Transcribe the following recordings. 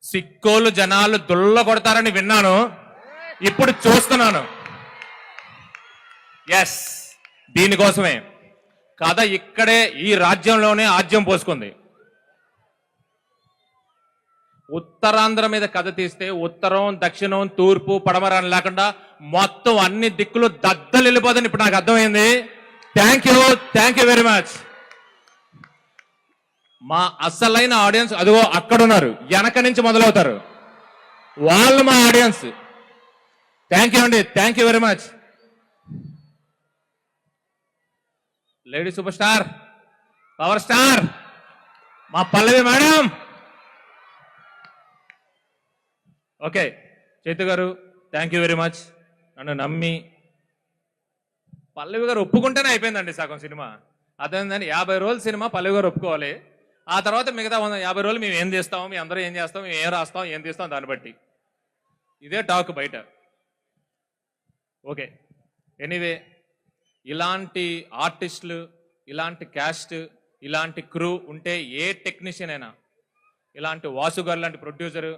సిక్కోలు జనాలు దుల్ల కొడతారని విన్నాను, ఇప్పుడు చూస్తున్నాను. ఎస్, దీనికోసమే కథ ఇక్కడే ఈ రాజ్యంలోనే ఆజ్యం పోసుకుంది. ఉత్తరాంధ్ర మీద కథ తీస్తే ఉత్తరం, దక్షిణం, తూర్పు, పడమర అని లేకుండా మొత్తం అన్ని దిక్కులు దద్దలు వెళ్ళిపోదని ఇప్పుడు నాకు అర్థమైంది. Thank you very much. మా అసలైన ఆడియన్స్ అదిగో అక్కడున్నారు, వెనక నుంచి మొదలవుతారు, వాళ్ళు మా ఆడియన్స్. థ్యాంక్ యూ అండి, thank you very much. Lady super star, power star మా పల్లవి మేడం. ఓకే చైతు గారు, థ్యాంక్ యూ వెరీ మచ్. నన్ను నమ్మి పల్లవి గారు ఒప్పుకుంటేనే అయిపోయిందండి సగం సినిమా. అదేంటండి 50 రోజుల సినిమా పల్లవి గారు ఒప్పుకోవాలి, ఆ తర్వాత మిగతా 50 రోజులు మేము ఏం చేస్తాము, మేము అందరూ ఏం చేస్తాం, మేము ఏం రాస్తాం, ఏం తీస్తాం దాన్ని బట్టి. ఇదే టాక్ బయట. ఓకే, ఎనీవే ఇలాంటి ఆర్టిస్టులు, ఇలాంటి క్యాస్ట్, ఇలాంటి క్రూ ఉంటే ఏ టెక్నీషియన్ అయినా, ఇలాంటి వాసు గారు లాంటి ప్రొడ్యూసరు,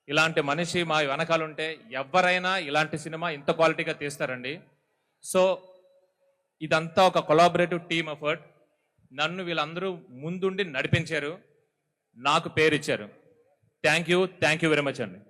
ఇలాంటి మనిషి మా వెనకాల ఉంటే ఎవరైనా ఇలాంటి సినిమా ఇంత క్వాలిటీగా తీస్తారండి. సో ఇదంతా ఒక కొలాబరేటివ్ టీమ్ ఎఫర్ట్. నన్ను వీళ్ళందరూ ముందుండి నడిపించారు, నాకు పేరు ఇచ్చారు. థ్యాంక్ యూ వెరీ మచ్ అండి.